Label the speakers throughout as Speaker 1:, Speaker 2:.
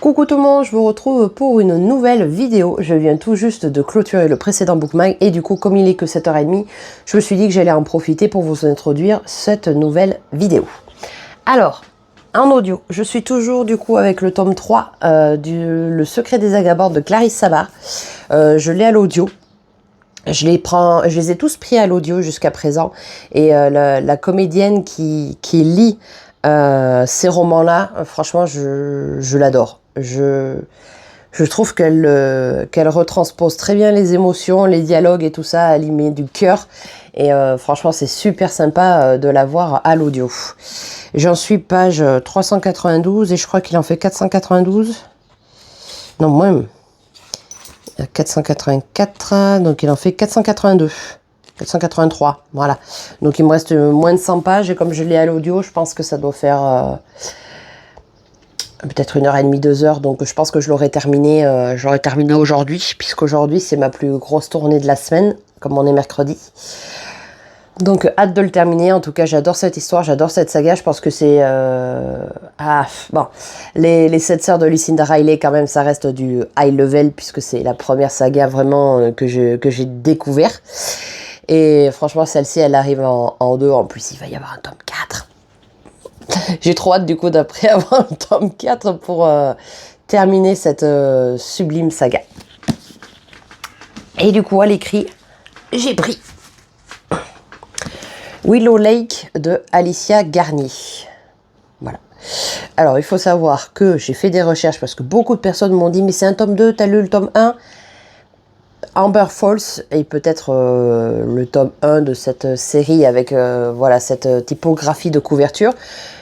Speaker 1: Coucou tout le monde, je vous retrouve pour une nouvelle vidéo. Je viens tout juste de clôturer le précédent bookmark et du coup, comme il est que 7h30, je me suis dit que j'allais en profiter pour vous introduire cette nouvelle vidéo. Alors, en audio, je suis toujours du coup avec le tome 3 Le secret des Agabordes de Clarisse Sabart. Je l'ai à l'audio. Je les ai tous pris à l'audio jusqu'à présent et la comédienne qui lit ces romans-là, franchement, je l'adore. Je trouve qu'elle retranspose très bien les émotions, les dialogues et tout ça, elle y met du cœur. Et franchement, c'est super sympa de la voir à l'audio. J'en suis page 392 et je crois qu'il en fait 492. Non, moins. 484, donc il en fait 482. 483, voilà. Donc il me reste moins de 100 pages et comme je l'ai à l'audio, je pense que ça doit faire peut-être 1h30, 2h. Donc je pense que je l'aurai terminé aujourd'hui, puisqu'aujourd'hui c'est ma plus grosse tournée de la semaine, comme on est mercredi. Donc hâte de le terminer. En tout cas, j'adore cette histoire, j'adore cette saga. Je pense que c'est les 7 sœurs de Lucinda Riley, quand même, ça reste du high level puisque c'est la première saga vraiment que j'ai découvert. Et franchement, celle-ci, elle arrive en 2. En plus, il va y avoir un tome 4. J'ai trop hâte du coup d'après avoir un tome 4 pour terminer cette sublime saga. Et du coup, à l'écrit, j'ai pris Willow Lake de Alicia Garnier. Voilà. Alors, il faut savoir que j'ai fait des recherches parce que beaucoup de personnes m'ont dit « Mais c'est un tome 2, t'as lu le tome 1 ?» Amber Falls est peut-être le tome 1 de cette série avec cette typographie de couverture.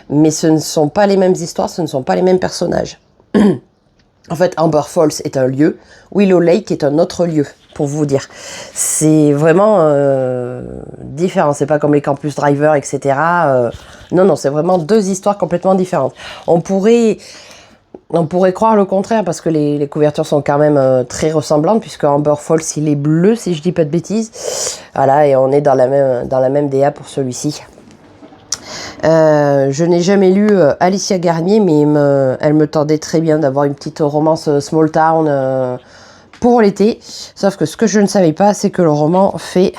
Speaker 1: Mais ce ne sont pas les mêmes histoires, ce ne sont pas les mêmes personnages. En fait, Amber Falls est un lieu, Willow Lake est un autre lieu, pour vous dire. C'est vraiment différent, c'est pas comme les Campus Driver, etc. Non, c'est vraiment deux histoires complètement différentes. On pourrait croire le contraire, parce que les couvertures sont quand même très ressemblantes, puisque Amber Falls, il est bleu, si je dis pas de bêtises. Voilà, et on est dans la même DA pour celui-ci. Je n'ai jamais lu Alicia Garnier, mais elle me tendait très bien d'avoir une petite romance small town pour l'été. Sauf que ce que je ne savais pas, c'est que le roman fait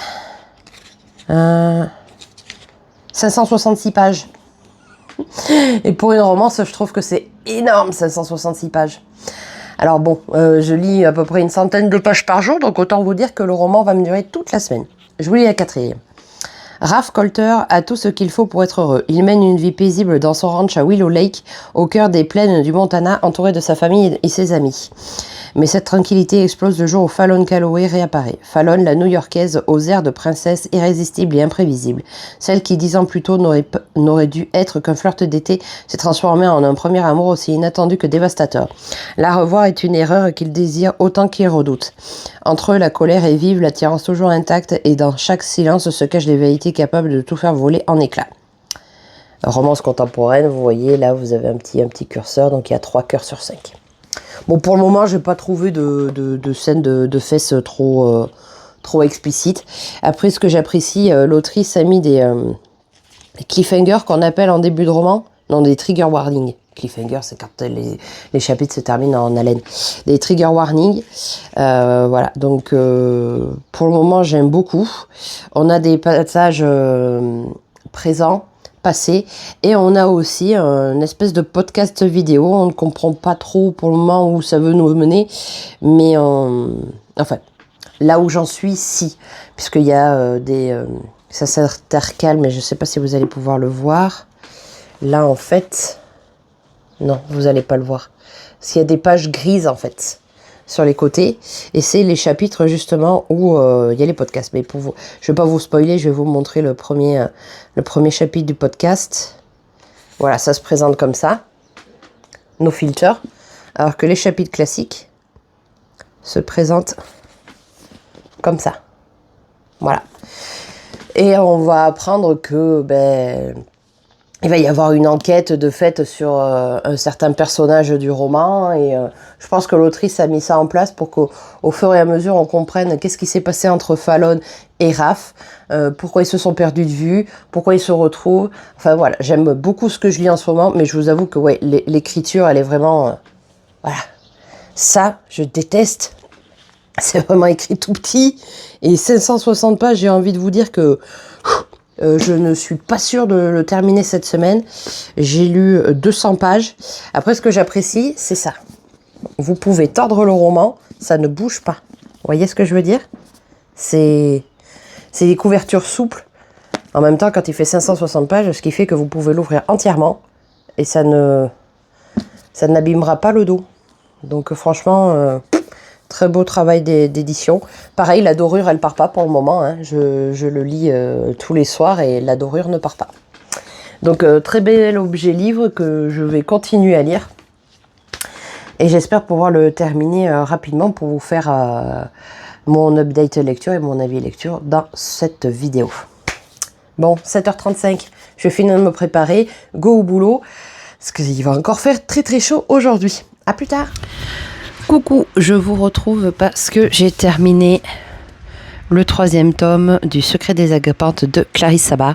Speaker 1: 566 pages. Et pour une romance, je trouve que c'est énorme, 566 pages. Alors bon, je lis à peu près une centaine de pages par jour, donc autant vous dire que le roman va me durer toute la semaine. Je vous lis la 4e. Raph Colter a tout ce qu'il faut pour être heureux. Il mène une vie paisible dans son ranch à Willow Lake, au cœur des plaines du Montana, entouré de sa famille et ses amis. Mais cette tranquillité explose le jour où Fallon Calloway réapparaît. Fallon, la New-Yorkaise aux airs de princesse irrésistible et imprévisible. Celle qui, 10 ans plus tôt, n'aurait dû être qu'un flirt d'été, s'est transformée en un premier amour aussi inattendu que dévastateur. La revoir est une erreur qu'il désire autant qu'il redoute. Entre eux, la colère est vive, l'attirance toujours intacte, et dans chaque silence se cachent des vérités capables de tout faire voler en éclats. Romance contemporaine, vous voyez, là, vous avez un petit curseur, donc il y a 3 cœurs sur 5. Bon, pour le moment, j'ai pas trouvé de scène de fesses trop explicite. Après, ce que j'apprécie, l'autrice a mis des cliffhangers qu'on appelle en début de roman, non, des trigger warnings. Cliffhanger, c'est quand les chapitres se terminent en haleine. Des trigger warnings. Voilà, donc pour le moment, j'aime beaucoup. On a des passages présents, passé, et on a aussi une espèce de podcast vidéo. On ne comprend pas trop pour le moment où ça veut nous mener, mais enfin, là où j'en suis, si, puisqu'il y a ça s'intercale, mais je ne sais pas si vous allez pouvoir le voir. Là, en fait, non, vous n'allez pas le voir. Parce qu'il y a des pages grises, en fait, sur les côtés, et c'est les chapitres justement où il y a les podcasts. Mais pour vous, je vais pas vous spoiler, je vais vous montrer le premier chapitre du podcast. Voilà, ça se présente comme ça, no filter, alors que les chapitres classiques se présentent comme ça. Voilà. Et on va apprendre que il va y avoir une enquête de fait sur un certain personnage du roman, et je pense que l'autrice a mis ça en place pour qu'au fur et à mesure on comprenne qu'est-ce qui s'est passé entre Fallon et Raph, pourquoi ils se sont perdus de vue, pourquoi ils se retrouvent. Enfin voilà, j'aime beaucoup ce que je lis en ce moment, mais je vous avoue que ouais, l'écriture elle est vraiment Voilà. Ça, je déteste. C'est vraiment écrit tout petit. Et 560 pages, j'ai envie de vous dire que je ne suis pas sûre de le terminer cette semaine. J'ai lu 200 pages. Après, ce que j'apprécie, c'est ça. Vous pouvez tordre le roman, ça ne bouge pas. Vous voyez ce que je veux dire? C'est des couvertures souples. En même temps, quand il fait 560 pages, ce qui fait que vous pouvez l'ouvrir entièrement et ça n'abîmera pas le dos. Donc franchement, très beau travail d'édition. Pareil, la dorure, elle part pas pour le moment. Hein. Je le lis tous les soirs et la dorure ne part pas. Donc très bel objet livre que je vais continuer à lire. Et j'espère pouvoir le terminer rapidement pour vous faire mon update lecture et mon avis lecture dans cette vidéo. Bon, 7h35, je vais finir de me préparer. Go au boulot, parce qu'il va encore faire très très chaud aujourd'hui. À plus tard. Coucou, je vous retrouve parce que j'ai terminé le 3e tome du Secret des Agapantes de Clarisse Sabat.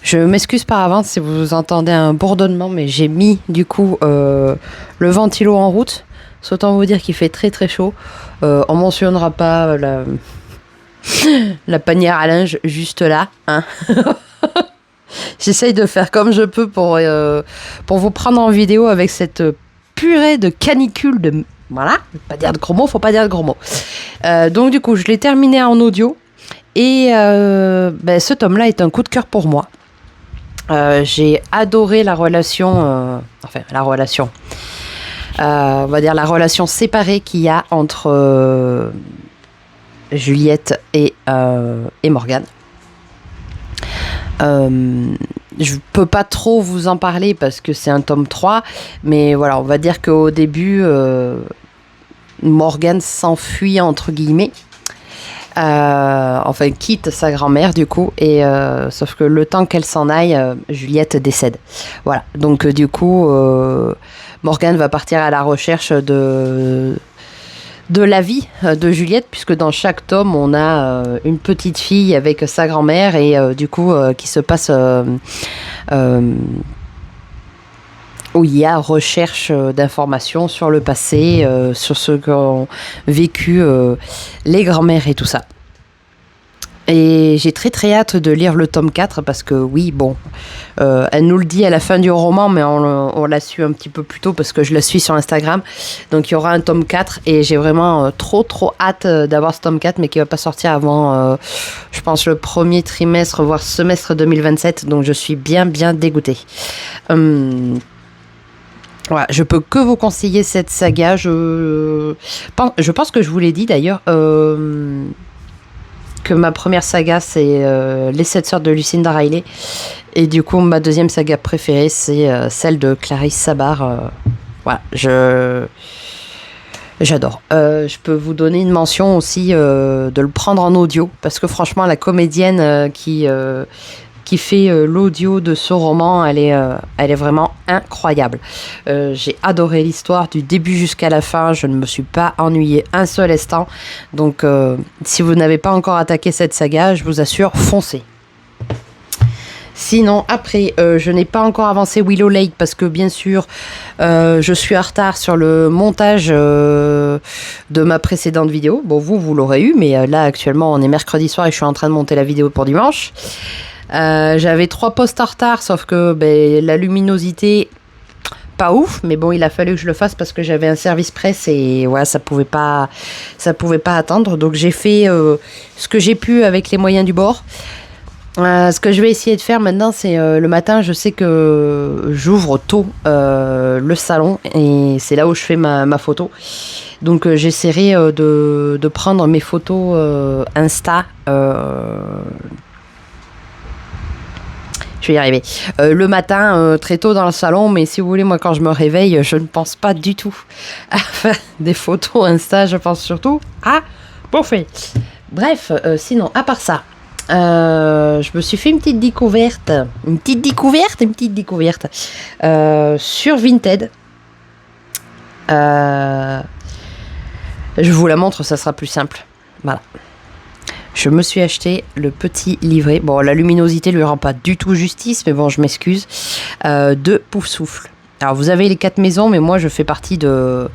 Speaker 1: Je m'excuse par avance si vous entendez un bourdonnement, mais j'ai mis du coup le ventilo en route. Autant vous dire qu'il fait très très chaud. On mentionnera pas la panière à linge juste là. Hein. J'essaye de faire comme je peux pour vous prendre en vidéo avec cette purée de canicule de... Voilà, faut pas dire de gros mots. Donc du coup, je l'ai terminé en audio. Et ce tome-là est un coup de cœur pour moi. J'ai adoré la relation... on va dire la relation séparée qu'il y a entre Juliette et Morgane. Je peux pas trop vous en parler parce que c'est un tome 3, mais voilà, on va dire qu'au début, Morgane s'enfuit entre guillemets, enfin quitte sa grand-mère du coup, et sauf que le temps qu'elle s'en aille, Juliette décède. Voilà, donc du coup, Morgane va partir à la recherche de la vie de Juliette, puisque dans chaque tome, on a une petite fille avec sa grand-mère et du coup, qui se passe où il y a recherche d'informations sur le passé, sur ce qu'ont vécu les grand-mères et tout ça. Et j'ai très très hâte de lire le tome 4 parce que oui, bon, elle nous le dit à la fin du roman, mais on l'a su un petit peu plus tôt parce que je la suis sur Instagram. Donc il y aura un tome 4 et j'ai vraiment trop hâte d'avoir ce tome 4, mais qui va pas sortir avant, je pense, le premier trimestre, voire semestre 2027. Donc je suis bien dégoûtée. Voilà, je peux que vous conseiller cette saga. Je pense que je vous l'ai dit d'ailleurs. Que ma première saga c'est Les 7 sœurs de Lucinda Riley et du coup ma deuxième saga préférée c'est celle de Clarisse Sabat. Voilà, j'adore. Je peux vous donner une mention aussi de le prendre en audio parce que franchement la comédienne qui fait l'audio de ce roman, elle est vraiment incroyable. J'ai adoré l'histoire du début jusqu'à la fin, je ne me suis pas ennuyée un seul instant. Donc si vous n'avez pas encore attaqué cette saga, je vous assure, foncez. Sinon, après, je n'ai pas encore avancé Willow Lake parce que bien sûr, je suis en retard sur le montage de ma précédente vidéo. Bon, vous l'aurez eu, mais là actuellement on est mercredi soir et je suis en train de monter la vidéo pour dimanche. J'avais 3 posts en retard, sauf que la luminosité, pas ouf, mais bon, il a fallu que je le fasse parce que j'avais un service presse et ouais, ça pouvait pas attendre. Donc j'ai fait ce que j'ai pu avec les moyens du bord. Ce que je vais essayer de faire maintenant, c'est le matin, je sais que j'ouvre tôt le salon et c'est là où je fais ma photo. Donc j'essaierai de prendre mes photos Insta. Je vais y arriver. Le matin, très tôt dans le salon, mais si vous voulez, moi, quand je me réveille, je ne pense pas du tout à faire des photos Insta, je pense surtout à bouffer. Bref, sinon, à part ça, je me suis fait une petite découverte sur Vinted. Je vous la montre, ça sera plus simple. Voilà. Je me suis acheté le petit livret. Bon, la luminosité lui rend pas du tout justice, mais bon, je m'excuse. De Poufsouffle. Alors vous avez les 4 maisons, mais moi je fais partie de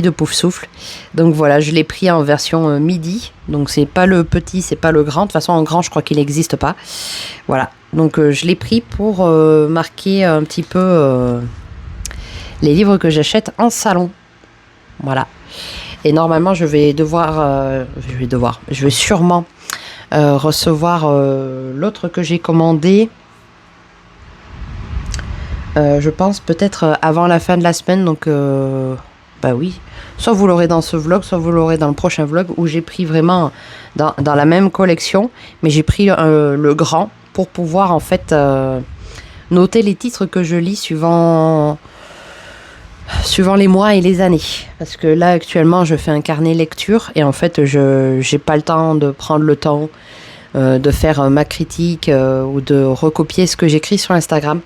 Speaker 1: Pouf Souffle. Donc voilà, je l'ai pris en version midi. Donc c'est pas le petit, c'est pas le grand. De toute façon en grand je crois qu'il n'existe pas. Voilà, donc je l'ai pris pour marquer un petit peu les livres que j'achète en salon. Voilà. Et normalement je vais sûrement recevoir l'autre que j'ai commandé. Je pense peut-être avant la fin de la semaine, donc bah oui. Soit vous l'aurez dans ce vlog, soit vous l'aurez dans le prochain vlog où j'ai pris vraiment dans la même collection, mais j'ai pris le grand pour pouvoir en fait noter les titres que je lis suivant les mois et les années. Parce que là actuellement je fais un carnet lecture et en fait je j'ai pas le temps de prendre le temps de faire ma critique ou de recopier ce que j'écris sur Instagram.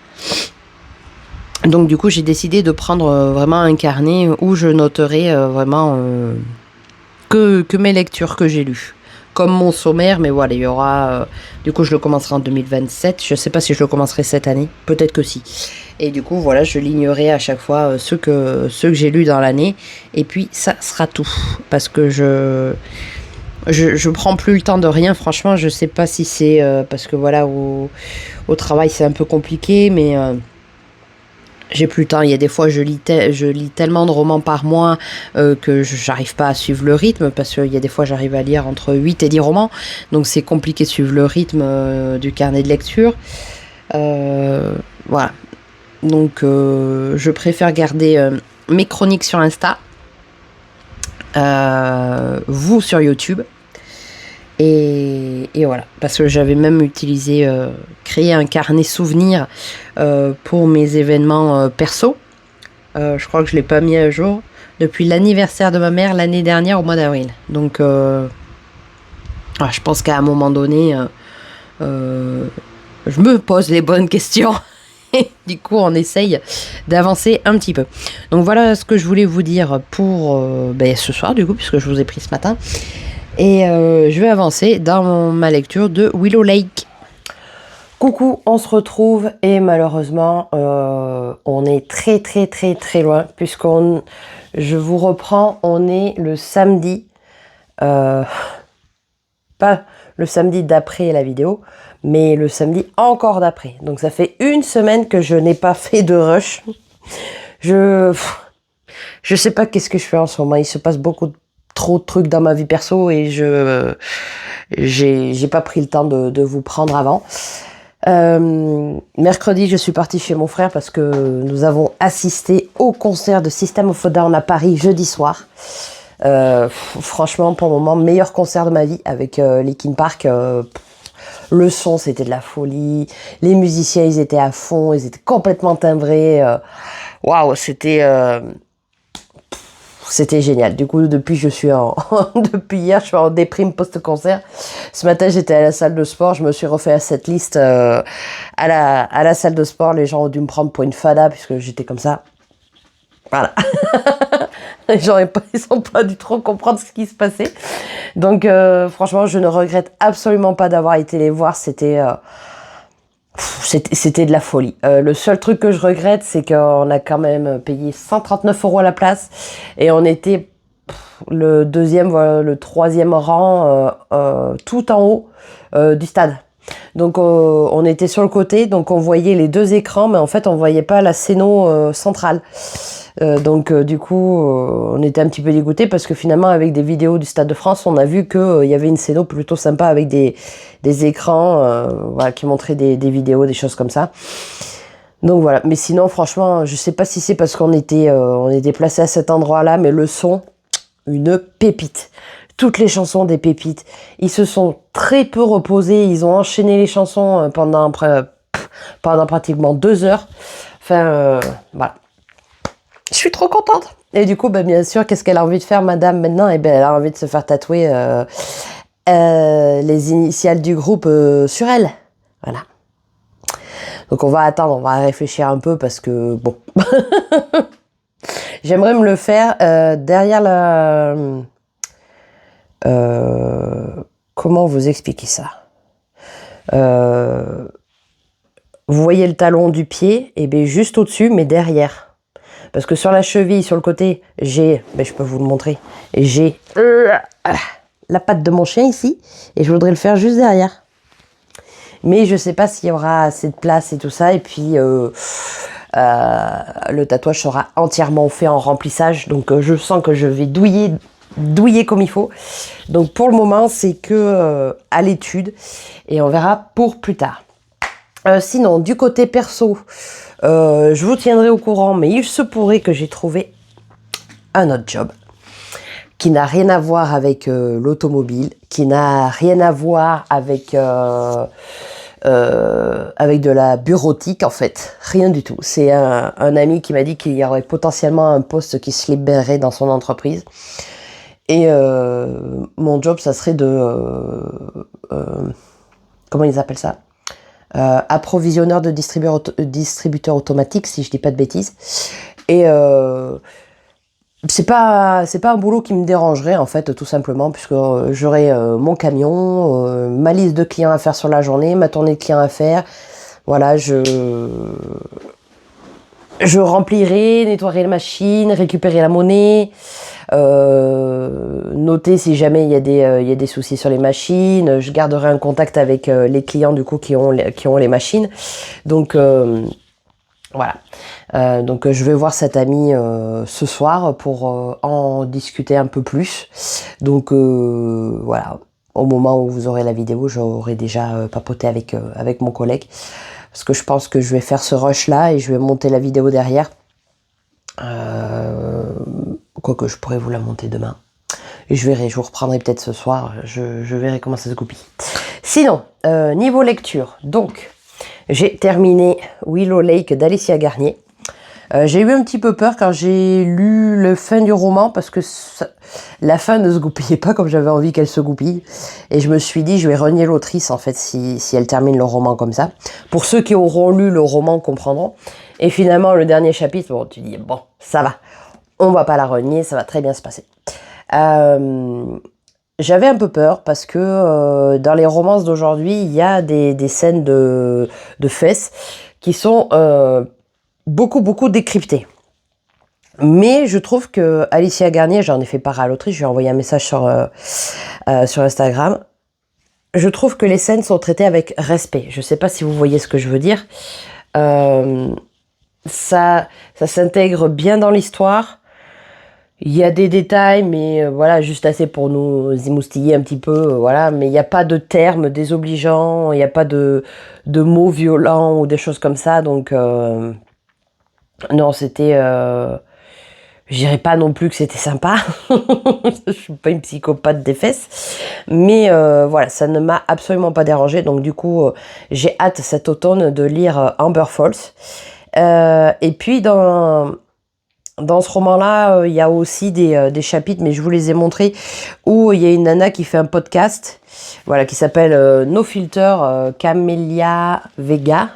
Speaker 1: Donc du coup j'ai décidé de prendre vraiment un carnet où je noterai vraiment que mes lectures que j'ai lues. Comme mon sommaire, mais voilà, il y aura... du coup je le commencerai en 2027, je sais pas si je le commencerai cette année, peut-être que si. Et du coup voilà, je lignerai à chaque fois ceux que j'ai lus dans l'année, et puis ça sera tout. Parce que je prends plus le temps de rien, franchement, je sais pas si c'est... parce que voilà, au travail c'est un peu compliqué, mais... j'ai plus le temps, il y a des fois je lis tellement de romans par mois que j'arrive pas à suivre le rythme parce qu'il y a des fois j'arrive à lire entre 8 et 10 romans, donc c'est compliqué de suivre le rythme du carnet de lecture. Voilà, donc je préfère garder mes chroniques sur Insta, vous sur YouTube. Et voilà, parce que j'avais même créé un carnet souvenir pour mes événements perso. Je crois que je ne l'ai pas mis à jour depuis l'anniversaire de ma mère l'année dernière au mois d'avril. Donc je pense qu'à un moment donné, je me pose les bonnes questions. Et du coup, on essaye d'avancer un petit peu. Donc voilà ce que je voulais vous dire pour ce soir, du coup, puisque je vous ai pris ce matin. Et je vais avancer dans ma lecture de Willow Lake. Coucou, on se retrouve et malheureusement on est très très très très loin je vous reprends, on est le samedi, pas le samedi d'après la vidéo, mais le samedi encore d'après. Donc ça fait une semaine que je n'ai pas fait de rush. Je sais pas qu'est-ce que je fais en ce moment, il se passe trop de trucs dans ma vie perso et j'ai pas pris le temps de vous prendre avant. Mercredi, je suis partie chez mon frère parce que nous avons assisté au concert de System of a Down à Paris jeudi soir. Franchement, pour le moment, meilleur concert de ma vie avec Linkin Park. Le son, c'était de la folie. Les musiciens, ils étaient à fond, ils étaient complètement timbrés. Waouh, c'était génial. Du coup, depuis hier, je suis en déprime post-concert. Ce matin, j'étais à la salle de sport. Je me suis refait à cette liste à la salle de sport. Les gens ont dû me prendre pour une fada puisque j'étais comme ça. Voilà. Les gens, ils sont pas du tout comprendre ce qui se passait. Donc, franchement, je ne regrette absolument pas d'avoir été les voir. C'était de la folie. Le seul truc que je regrette, c'est qu'on a quand même payé 139 € à la place et on était le troisième rang tout en haut du stade. Donc on était sur le côté, donc on voyait les deux écrans, mais en fait on voyait pas la scéno centrale. Donc du coup on était un petit peu dégoûtés parce que finalement avec des vidéos du Stade de France on a vu que il y avait une scéno plutôt sympa avec des écrans voilà, qui montraient des vidéos, des choses comme ça. Donc voilà, mais sinon franchement je sais pas si c'est parce qu'on était placé à cet endroit là, mais le son, une pépite. Toutes les chansons des pépites. Ils se sont très peu reposés, ils ont enchaîné les chansons pendant pratiquement 2 heures. Enfin voilà. Je suis trop contente. Et du coup, bien sûr, qu'est-ce qu'elle a envie de faire, madame, maintenant? Eh bien, elle a envie de se faire tatouer les initiales du groupe sur elle. Voilà. Donc, on va attendre, on va réfléchir un peu parce que, bon. J'aimerais me le faire derrière la... comment vous expliquer ça? vous voyez le talon du pied, et bien juste au-dessus, mais derrière. Parce que sur la cheville, sur le côté, j'ai, je peux vous le montrer, j'ai la patte de mon chien ici, et je voudrais le faire juste derrière. Mais je sais pas s'il y aura assez de place et tout ça, et puis le tatouage sera entièrement fait en remplissage, donc je sens que je vais douiller comme il faut. Donc pour le moment, c'est que à l'étude, et on verra pour plus tard. Sinon, du côté perso, je vous tiendrai au courant, mais il se pourrait que j'ai trouvé un autre job qui n'a rien à voir avec l'automobile, qui n'a rien à voir avec de la bureautique en fait, rien du tout. C'est un ami qui m'a dit qu'il y aurait potentiellement un poste qui se libérerait dans son entreprise. Et mon job, ça serait de... comment ils appellent ça, approvisionneur de distributeur automatique, si je dis pas de bêtises. Et c'est pas un boulot qui me dérangerait en fait, tout simplement, puisque j'aurais mon camion, ma liste de clients à faire sur la journée, ma tournée de clients à faire. Voilà, je remplirai, nettoierai les machines, récupérer la monnaie, noter si jamais il y a des soucis sur les machines. Je garderai un contact avec les clients du coup qui ont les machines. Donc voilà. Donc je vais voir cet ami ce soir pour en discuter un peu plus. Donc voilà. Au moment où vous aurez la vidéo, j'aurai déjà papoté avec mon collègue. Parce que je pense que je vais faire ce rush là et je vais monter la vidéo derrière. Quoique je pourrais vous la monter demain. Et je vous reprendrai peut-être ce soir. Je verrai comment ça se goupille. Sinon, niveau lecture. Donc, j'ai terminé Willow Lake d'Alicia Garnier. J'ai eu un petit peu peur quand j'ai lu la fin du roman parce que la fin ne se goupillait pas comme j'avais envie qu'elle se goupille. Et je me suis dit, je vais renier l'autrice en fait si elle termine le roman comme ça. Pour ceux qui auront lu le roman comprendront. Et finalement, le dernier chapitre, bon, tu dis, bon, ça va. On va pas la renier, ça va très bien se passer. J'avais un peu peur parce que dans les romances d'aujourd'hui, il y a des scènes de fesses qui sont beaucoup décryptées. Mais je trouve que Alicia Garnier, j'en ai fait part à l'autrice, je lui ai envoyé un message sur Instagram. Je trouve que les scènes sont traitées avec respect. Je sais pas si vous voyez ce que je veux dire. Ça s'intègre bien dans l'histoire. Il y a des détails, mais voilà, juste assez pour nous émoustiller un petit peu, voilà. Mais il n'y a pas de termes désobligeants, il n'y a pas de mots violents ou des choses comme ça. Donc, non, c'était... je dirais pas non plus que c'était sympa. Je suis pas une psychopathe des fesses. Mais voilà, ça ne m'a absolument pas dérangé. Donc du coup, j'ai hâte cet automne de lire Amber Falls. Et puis dans ce roman-là, il y a aussi des chapitres, mais je vous les ai montrés, où il y a une nana qui fait un podcast, voilà, qui s'appelle No Filter, Camélia Vega.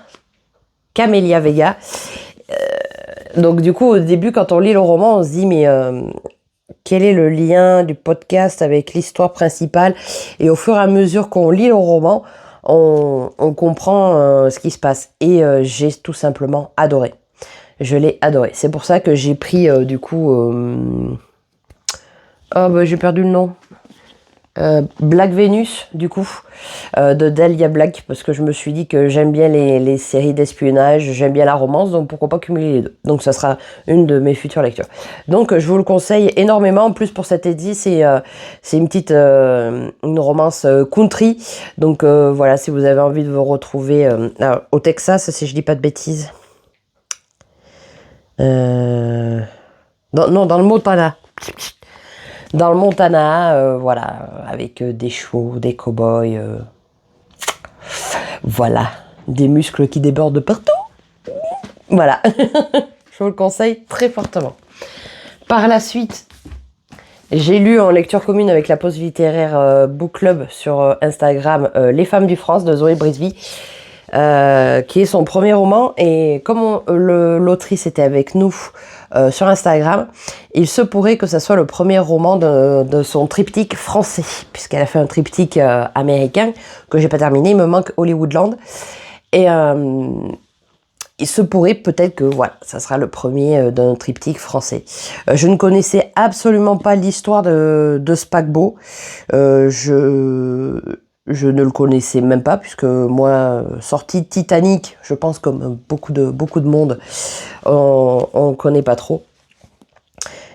Speaker 1: Donc du coup, au début, quand on lit le roman, on se dit, mais quel est le lien du podcast avec l'histoire principale? Et au fur et à mesure qu'on lit le roman, on comprend ce qui se passe. Et j'ai tout simplement adoré. Je l'ai adoré. C'est pour ça que j'ai pris du coup... Oh, bah, j'ai perdu le nom. Black Venus, du coup, de Dahlia Black, parce que je me suis dit que j'aime bien les séries d'espionnage, j'aime bien la romance, donc pourquoi pas cumuler les deux. Donc ça sera une de mes futures lectures. Donc je vous le conseille énormément. En plus pour cet édit, c'est une petite une romance country. Donc voilà, si vous avez envie de vous retrouver au Texas, si je dis pas de bêtises. Dans le Montana. Dans le Montana, voilà, avec des chevaux, des cow-boys, voilà, des muscles qui débordent de partout. Voilà, je vous le conseille très fortement. Par la suite, j'ai lu en lecture commune avec la pause littéraire Book Club sur Instagram Les Femmes du France de Zoé Brisby. Qui est son premier roman, et comme l'autrice était avec nous sur Instagram, il se pourrait que ça soit le premier roman de son triptyque français, puisqu'elle a fait un triptyque américain que j'ai pas terminé, il me manque Hollywoodland, et il se pourrait peut-être que voilà, ça sera le premier d'un triptyque français. Je ne connaissais absolument pas l'histoire de ce paquebot. Je ne le connaissais même pas, puisque moi, sortie Titanic, je pense comme beaucoup de monde, on ne connaît pas trop.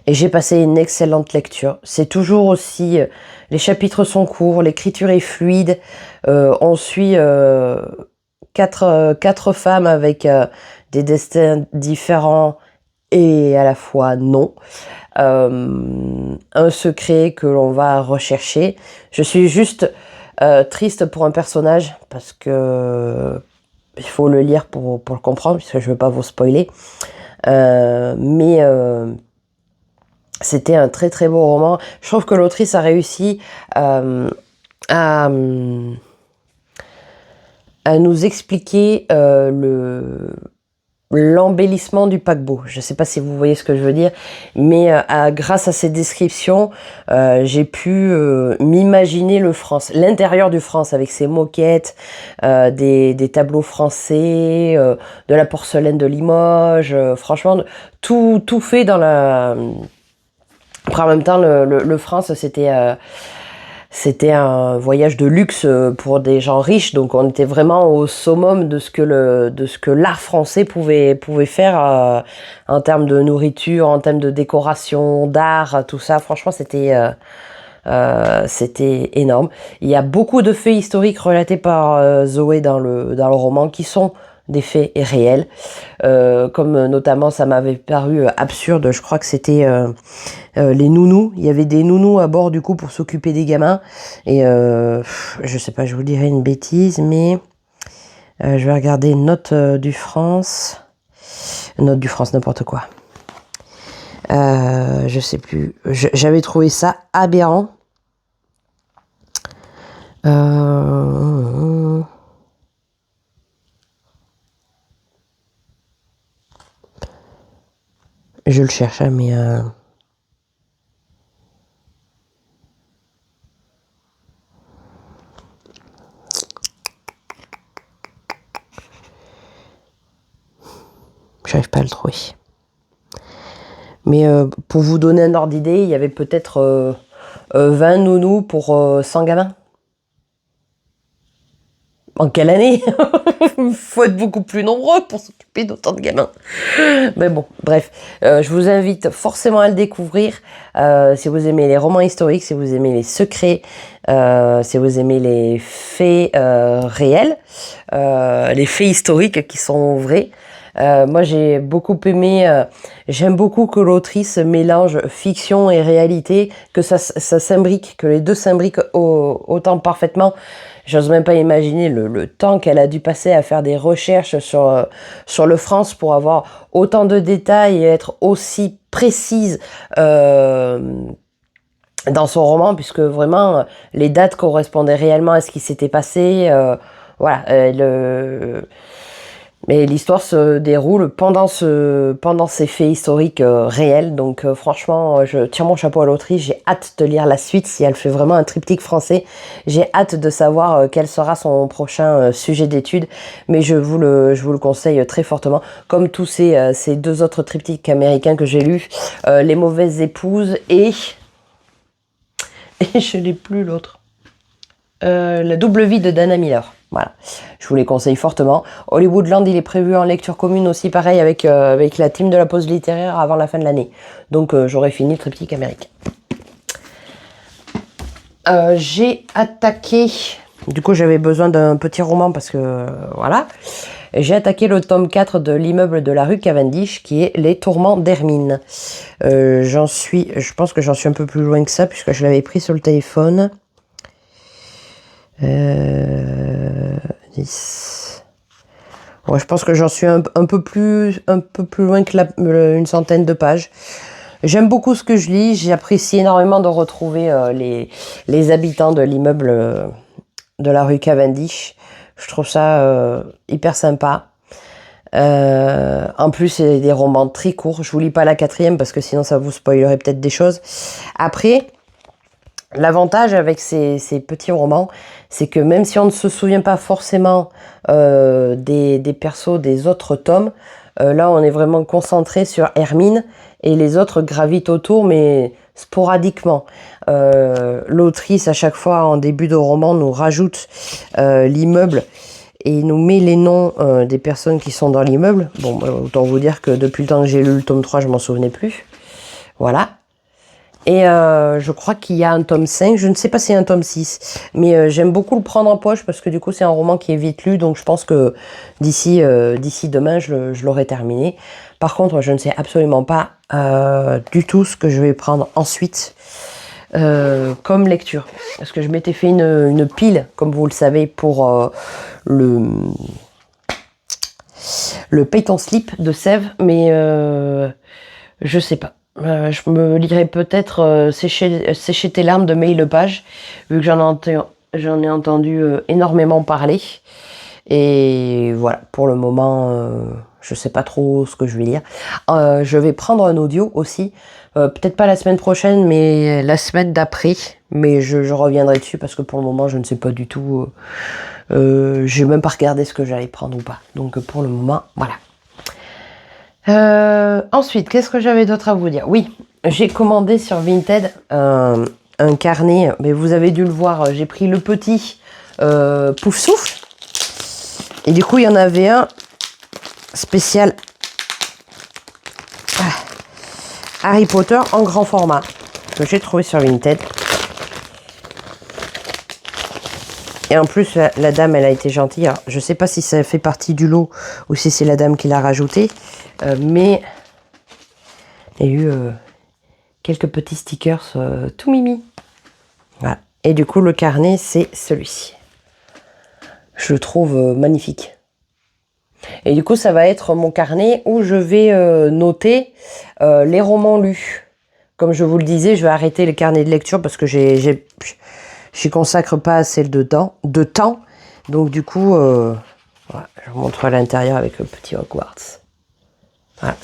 Speaker 1: Et j'ai passé une excellente lecture. C'est toujours aussi... les chapitres sont courts, l'écriture est fluide. On suit quatre femmes avec des destins différents et à la fois non. Un secret que l'on va rechercher. Je suis juste triste pour un personnage parce que il faut le lire pour le comprendre, puisque je ne veux pas vous spoiler. Mais c'était un très très beau roman. Je trouve que l'autrice a réussi à nous expliquer l'embellissement du paquebot. Je ne sais pas si vous voyez ce que je veux dire, mais grâce à ces descriptions, j'ai pu m'imaginer l'intérieur du France, avec ses moquettes, des tableaux français, de la porcelaine de Limoges, franchement, tout fait dans la... Après, en même temps, le France, c'était un voyage de luxe pour des gens riches, donc on était vraiment au summum de ce que l'art français pouvait faire en termes de nourriture, en termes de décoration, d'art, tout ça. Franchement, c'était énorme. Il y a beaucoup de faits historiques relatés par Zoé dans le roman qui sont des faits réels, comme notamment ça m'avait paru absurde, je crois que c'était les nounous. Il y avait des nounous à bord du coup pour s'occuper des gamins, et je sais pas, je vous dirais une bêtise, mais je vais regarder note du France, n'importe quoi. Je sais plus, j'avais trouvé ça aberrant. Je le cherche, mais... j'arrive pas à le trouver. Mais pour vous donner un ordre d'idée, il y avait peut-être 20 nounous pour 100 gamins. En quelle année? Il faut être beaucoup plus nombreux pour s'occuper d'autant de gamins. Mais bon, bref, je vous invite forcément à le découvrir. Si vous aimez les romans historiques, si vous aimez les secrets, si vous aimez les faits réels, les faits historiques qui sont vrais. Moi, j'ai beaucoup aimé, j'aime beaucoup que l'autrice mélange fiction et réalité, que ça s'imbrique, que les deux s'imbriquent autant parfaitement. J'ose même pas imaginer le temps qu'elle a dû passer à faire des recherches sur le France pour avoir autant de détails et être aussi précise dans son roman, puisque vraiment les dates correspondaient réellement à ce qui s'était passé. Voilà, mais l'histoire se déroule pendant ces faits historiques réels. Donc franchement, je tire mon chapeau à l'autrice. J'ai hâte de lire la suite. Si elle fait vraiment un triptyque français, j'ai hâte de savoir quel sera son prochain sujet d'étude. Mais je vous le conseille très fortement. Comme tous ces deux autres triptyques américains que j'ai lus, Les mauvaises épouses et je n'ai plus l'autre. La double vie de Dana Miller. Voilà, je vous les conseille fortement. Hollywoodland, il est prévu en lecture commune aussi, pareil, avec la team de la pause littéraire avant la fin de l'année. Donc j'aurai fini le triptyque américain. J'ai attaqué... Du coup, j'avais besoin d'un petit roman parce que... voilà. J'ai attaqué le tome 4 de L'immeuble de la rue Cavendish, qui est Les tourments d'Hermine. Je pense que j'en suis un peu plus loin que ça, puisque je l'avais pris sur le téléphone. 10. Ouais, je pense que j'en suis un peu plus loin que une centaine de pages. J'aime beaucoup ce que je lis. J'apprécie énormément de retrouver les habitants de l'immeuble de la rue Cavendish. Je trouve ça hyper sympa. En plus, c'est des romans très courts. Je vous lis pas la 4e parce que sinon ça vous spoilerait peut-être des choses. Après, L'avantage avec ces petits romans, c'est que même si on ne se souvient pas forcément des persos des autres tomes, là on est vraiment concentré sur Hermine et les autres gravitent autour, mais sporadiquement. L'autrice, à chaque fois en début de roman, nous rajoute l'immeuble et nous met les noms des personnes qui sont dans l'immeuble. Bon, autant vous dire que depuis le temps que j'ai lu le tome 3, je m'en souvenais plus. Voilà. Et je crois qu'il y a un tome 5, je ne sais pas s'il y a un tome 6, mais j'aime beaucoup le prendre en poche parce que du coup c'est un roman qui est vite lu, donc je pense que d'ici demain je l'aurai terminé. Par contre, je ne sais absolument pas du tout ce que je vais prendre ensuite comme lecture. Parce que je m'étais fait une pile, comme vous le savez, pour le Peyton Slip de Sèvres, mais je sais pas. Je me lirai peut-être sécher tes larmes de May Lepage, vu que j'en ai entendu énormément parler. Et voilà, pour le moment, je sais pas trop ce que je vais lire. Je vais prendre un audio aussi, peut-être pas la semaine prochaine, mais la semaine d'après. Mais je reviendrai dessus parce que pour le moment, je ne sais pas du tout. J'ai même pas regardé ce que j'allais prendre ou pas. Donc pour le moment, voilà. Ensuite, qu'est-ce que j'avais d'autre à vous dire? Oui, j'ai commandé sur Vinted un carnet, mais vous avez dû le voir, j'ai pris le petit Pouf Souffle. Et du coup, il y en avait un spécial Harry Potter en grand format que j'ai trouvé sur Vinted. Et en plus, la dame, elle a été gentille. Alors, je sais pas si ça fait partie du lot ou si c'est la dame qui l'a rajouté. Mais il y a eu quelques petits stickers tout mimi. Voilà. Et du coup, le carnet, c'est celui-ci. Je le trouve magnifique. Et du coup, ça va être mon carnet où je vais noter les romans lus. Comme je vous le disais, je vais arrêter les carnets de lecture parce que j'y consacre pas assez de temps. Donc du coup, voilà, je vous montre à l'intérieur avec le petit Hogwarts. Voilà.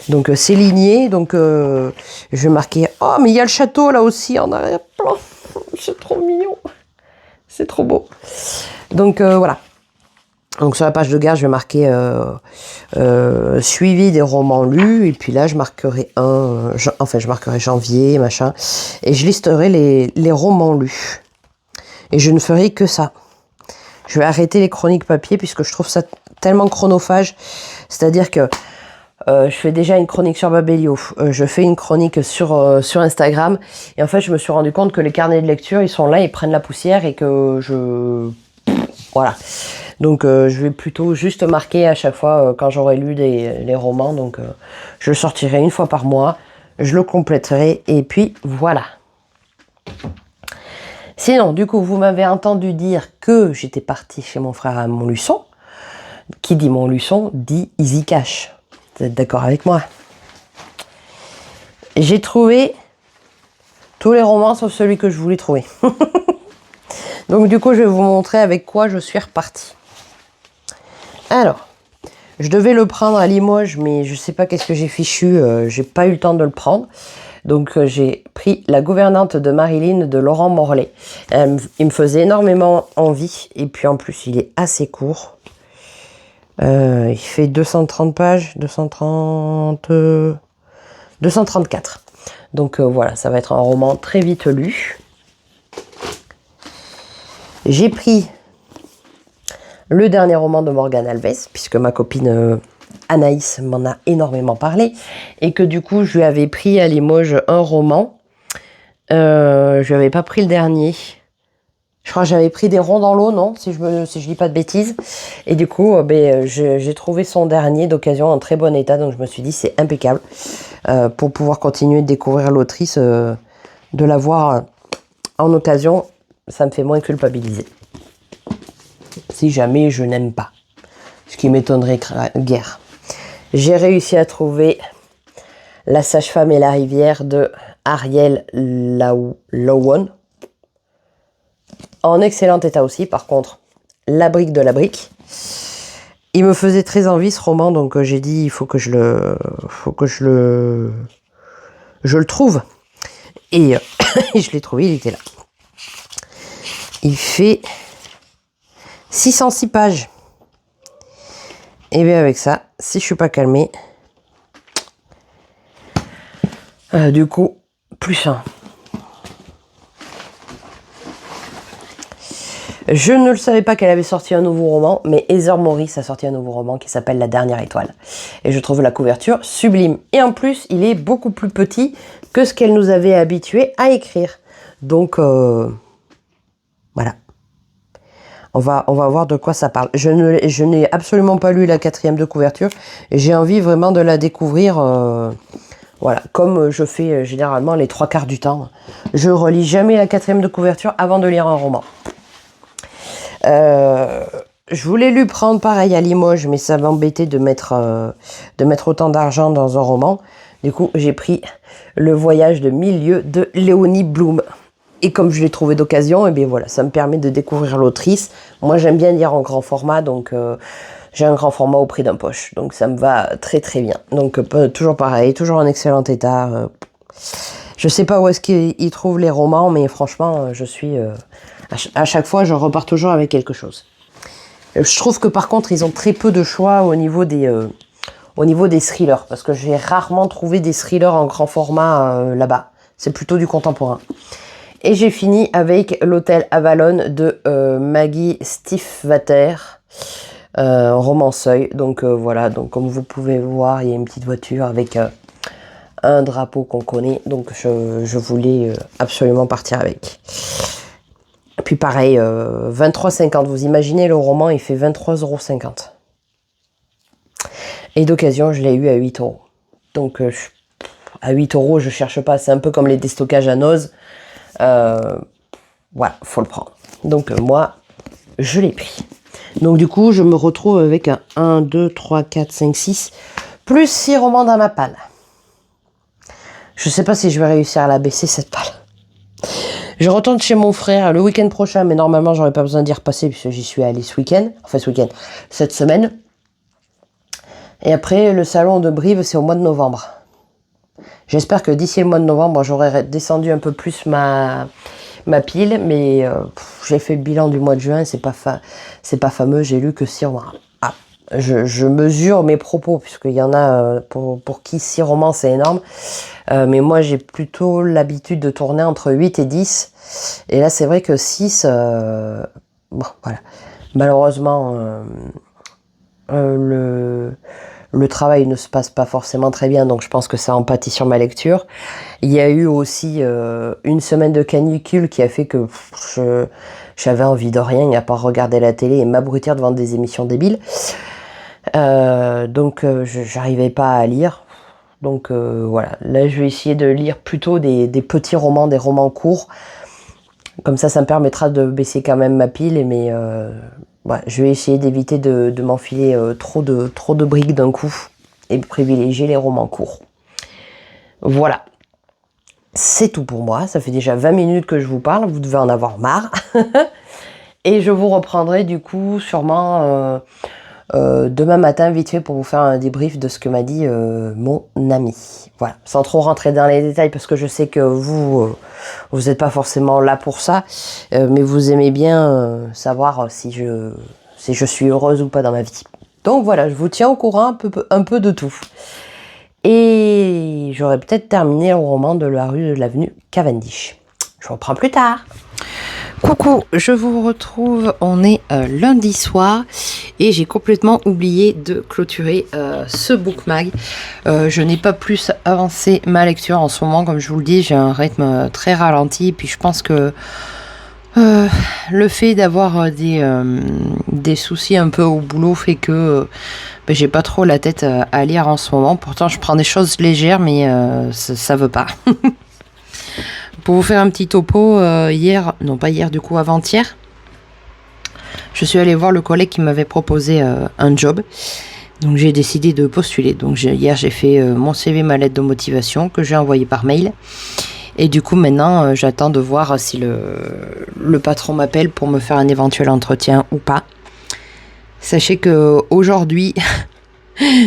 Speaker 1: Donc c'est ligné, donc je vais marquer. Oh, mais il y a le château là aussi en arrière-plan. C'est trop mignon. C'est trop beau. Donc voilà. Donc sur la page de garde, je vais marquer suivi des romans lus. Et puis là, je marquerai je marquerai janvier, machin. Et je listerai les romans lus. Et je ne ferai que ça. Je vais arrêter les chroniques papier puisque je trouve ça tellement chronophage. C'est-à-dire que je fais déjà une chronique sur Babelio. Je fais une chronique sur Instagram. Et en fait, je me suis rendu compte que les carnets de lecture, ils sont là, ils prennent la poussière et que voilà. Donc, je vais plutôt juste marquer à chaque fois quand j'aurai lu les romans. Donc, je le sortirai une fois par mois. Je le compléterai. Et puis, voilà. Sinon, du coup, vous m'avez entendu dire que j'étais partie chez mon frère à Montluçon. Qui dit Montluçon dit Easy Cash. Vous êtes d'accord avec moi? J'ai trouvé tous les romans sauf celui que je voulais trouver. Donc du coup, je vais vous montrer avec quoi je suis repartie. Alors, je devais le prendre à Limoges, mais je sais pas qu'est-ce que j'ai fichu. J'ai pas eu le temps de le prendre. Donc j'ai pris La gouvernante de Marilyn de Laurent Morlet. Il me faisait énormément envie. Et puis en plus, il est assez court. Il fait 230 pages, 234. Donc voilà, ça va être un roman très vite lu. J'ai pris le dernier roman de Morgane Alves, puisque ma copine Anaïs m'en a énormément parlé, et que du coup, je lui avais pris à Limoges un roman. Je lui avais pas pris le dernier. Je crois que j'avais pris Des ronds dans l'eau, non, si je dis pas de bêtises. Et du coup, j'ai trouvé son dernier d'occasion en très bon état, donc je me suis dit c'est impeccable pour pouvoir continuer de découvrir l'autrice, de la voir en occasion, ça me fait moins culpabiliser. Si jamais je n'aime pas, ce qui m'étonnerait guère. J'ai réussi à trouver La sage-femme et la rivière de Ariel Lawon. En excellent état aussi, par contre, La brique de la brique. Il me faisait très envie ce roman, donc j'ai dit il faut que je le trouve. Et je l'ai trouvé, il était là. Il fait 606 pages. Et bien avec ça, si je suis pas calmée, du coup, plus 1. Je ne le savais pas qu'elle avait sorti un nouveau roman, mais Heather Morris a sorti un nouveau roman qui s'appelle La Dernière Étoile. Et je trouve la couverture sublime. Et en plus, il est beaucoup plus petit que ce qu'elle nous avait habitués à écrire. Donc, voilà. On va voir de quoi ça parle. Je n'ai absolument pas lu la 4e de couverture. Et j'ai envie vraiment de la découvrir, voilà, comme je fais généralement les 3/4 du temps. Je relis jamais la 4e de couverture avant de lire un roman. Je voulais lui prendre pareil à Limoges, mais ça m'embêtait de mettre autant d'argent dans un roman. Du coup, j'ai pris Le Voyage de 1000 lieues de Léonie Blum. Et comme je l'ai trouvé d'occasion, et bien voilà, ça me permet de découvrir l'autrice. Moi, j'aime bien lire en grand format, donc j'ai un grand format au prix d'un poche. Donc ça me va très très bien. Donc toujours pareil, toujours en excellent état. Je sais pas où est-ce qu'il trouve les romans, mais franchement, je suis... à chaque fois, je repars toujours avec quelque chose. Je trouve que par contre, ils ont très peu de choix au niveau des thrillers, parce que j'ai rarement trouvé des thrillers en grand format là-bas. C'est plutôt du contemporain. Et j'ai fini avec L'Hôtel Avalon de Maggie Stiefvater, roman seuil. Donc voilà, donc comme vous pouvez voir, il y a une petite voiture avec un drapeau qu'on connaît. Donc je voulais absolument partir avec. Puis pareil, 23,50. Vous imaginez, le roman, il fait 23,50 €. Et d'occasion, je l'ai eu à 8 €. Donc, à 8 €, je cherche pas. C'est un peu comme les déstockages à Noz. Voilà, faut le prendre. Donc, moi, je l'ai pris. Donc, du coup, je me retrouve avec un 1, 2, 3, 4, 5, 6, plus 6 romans dans ma palle. Je sais pas si je vais réussir à la baisser, cette palle. Je retourne chez mon frère le week-end prochain, mais normalement, j'aurais pas besoin d'y repasser puisque j'y suis allée ce week-end. Enfin, cette semaine. Et après, le salon de Brive, c'est au mois de novembre. J'espère que d'ici le mois de novembre, j'aurai descendu un peu plus ma pile, mais j'ai fait le bilan du mois de juin, c'est pas fameux, j'ai lu que 6 romans. Ah, je mesure mes propos, puisqu'il y en a pour qui 6 romans, c'est énorme. Mais moi, j'ai plutôt l'habitude de tourner entre 8 et 10. Et là, c'est vrai que 6, bon, voilà. Malheureusement, le travail ne se passe pas forcément très bien, donc je pense que ça empathie sur ma lecture. Il y a eu aussi une semaine de canicule qui a fait que j'avais envie de rien, à part regarder la télé et m'abrutir devant des émissions débiles. Donc j'arrivais pas à lire. Donc voilà, là je vais essayer de lire plutôt des petits romans, des romans courts. Comme ça me permettra de baisser quand même ma pile, mais ouais, je vais essayer d'éviter de m'enfiler trop de briques d'un coup et privilégier les romans courts. Voilà, c'est tout pour moi. Ça fait déjà 20 minutes que je vous parle, vous devez en avoir marre. Et je vous reprendrai du coup sûrement demain matin vite fait pour vous faire un débrief de ce que m'a dit mon ami. Voilà, sans trop rentrer dans les détails parce que je sais que vous n'êtes pas forcément là pour ça, mais vous aimez bien savoir si je suis heureuse ou pas dans ma vie. Donc voilà, je vous tiens au courant un peu de tout. Et j'aurais peut-être terminé le roman de la rue de l'avenue Cavendish. Je vous reprends plus tard. Coucou, je vous retrouve, on est lundi soir et j'ai complètement oublié de clôturer ce bookmag. Je n'ai pas plus avancé ma lecture en ce moment, comme je vous le dis, j'ai un rythme très ralenti et puis je pense que le fait d'avoir des soucis un peu au boulot fait que j'ai pas trop la tête à lire en ce moment. Pourtant je prends des choses légères mais ça veut pas. Pour vous faire un petit topo, avant-hier, je suis allée voir le collègue qui m'avait proposé un job. Donc j'ai décidé de postuler. Donc hier j'ai fait mon CV, ma lettre de motivation que j'ai envoyée par mail. Et du coup maintenant j'attends de voir si le patron m'appelle pour me faire un éventuel entretien ou pas. Sachez que aujourd'hui,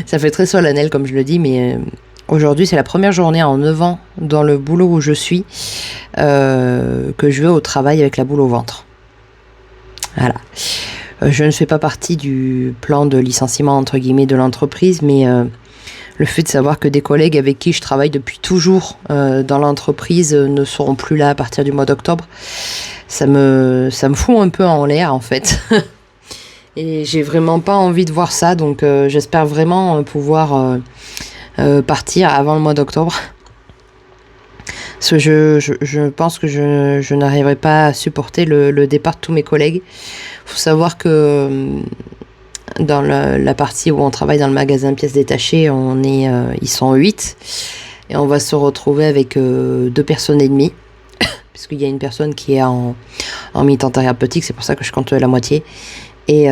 Speaker 1: ça fait très solennel comme je le dis, mais Aujourd'hui, c'est la première journée en 9 ans dans le boulot où je suis que je vais au travail avec la boule au ventre. Voilà. Je ne fais pas partie du plan de licenciement entre guillemets de l'entreprise, mais le fait de savoir que des collègues avec qui je travaille depuis toujours dans l'entreprise ne seront plus là à partir du mois d'octobre, ça me fout un peu en l'air en fait. Et j'ai vraiment pas envie de voir ça, donc j'espère vraiment pouvoir partir avant le mois d'octobre. Parce que je pense que je n'arriverai pas à supporter le départ de tous mes collègues. Il faut savoir que dans la partie où on travaille dans le magasin pièces détachées, ils sont 8. Et on va se retrouver avec 2 personnes et demie. Puisqu'il y a une personne qui est en mi-temps thérapeutique, c'est pour ça que je compte la moitié. Et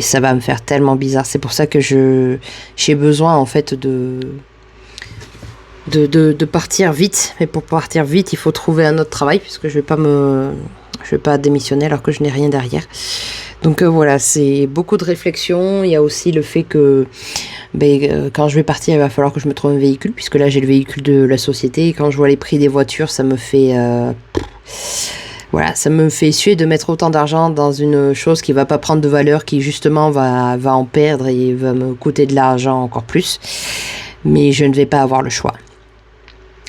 Speaker 1: ça va me faire tellement bizarre. C'est pour ça que j'ai besoin en fait de partir vite. Mais pour partir vite, il faut trouver un autre travail puisque je vais pas démissionner alors que je n'ai rien derrière. Donc voilà, c'est beaucoup de réflexion. Il y a aussi le fait que quand je vais partir, il va falloir que je me trouve un véhicule puisque là j'ai le véhicule de la société. Et quand je vois les prix des voitures, ça me fait voilà, ça me fait suer de mettre autant d'argent dans une chose qui va pas prendre de valeur, qui justement va en perdre et va me coûter de l'argent encore plus. Mais je ne vais pas avoir le choix.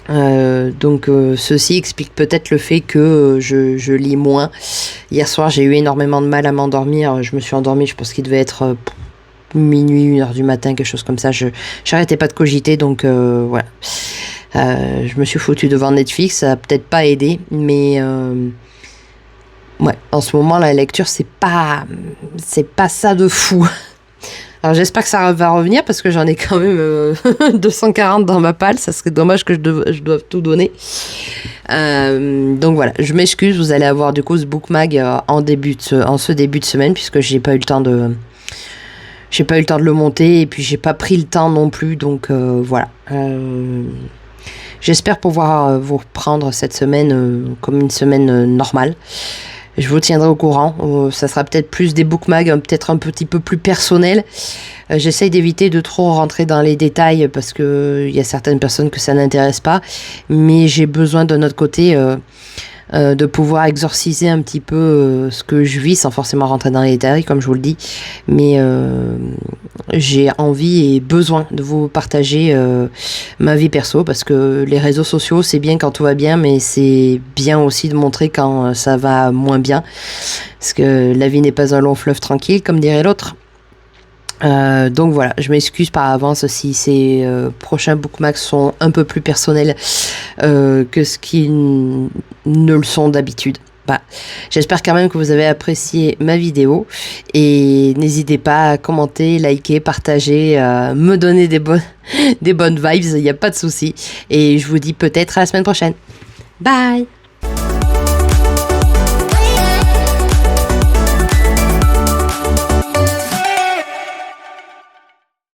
Speaker 1: Donc ceci explique peut-être le fait que je lis moins. Hier soir, j'ai eu énormément de mal à m'endormir. Je me suis endormie, je pense qu'il devait être minuit, 1h du matin, quelque chose comme ça. J'arrêtais pas de cogiter, donc voilà. Je me suis foutue devant Netflix, ça a peut-être pas aidé, mais ouais, en ce moment la lecture c'est pas ça de fou. Alors j'espère que ça va revenir parce que j'en ai quand même 240 dans ma palle, ça serait dommage que je doive tout donner. Donc voilà, je m'excuse, vous allez avoir du coup ce bookmag en ce début de semaine puisque j'ai pas eu le temps de le monter et puis j'ai pas pris le temps non plus, donc voilà. J'espère pouvoir vous reprendre cette semaine comme une semaine normale. Je vous tiendrai au courant. Ça sera peut-être plus des bookmags, peut-être un petit peu plus personnels. J'essaye d'éviter de trop rentrer dans les détails parce que il y a certaines personnes que ça n'intéresse pas. Mais j'ai besoin de notre côté de pouvoir exorciser un petit peu ce que je vis sans forcément rentrer dans les détails, comme je vous le dis. Mais j'ai envie et besoin de vous partager ma vie perso parce que les réseaux sociaux, c'est bien quand tout va bien, mais c'est bien aussi de montrer quand ça va moins bien. Parce que la vie n'est pas un long fleuve tranquille, comme dirait l'autre. Donc voilà, je m'excuse par avance si ces prochains bookmarks sont un peu plus personnels que ce qu'ils ne le sont d'habitude. Bah, j'espère quand même que vous avez apprécié ma vidéo et n'hésitez pas à commenter, liker, partager, me donner des bonnes vibes, il n'y a pas de souci. Et je vous dis peut-être à la semaine prochaine. Bye!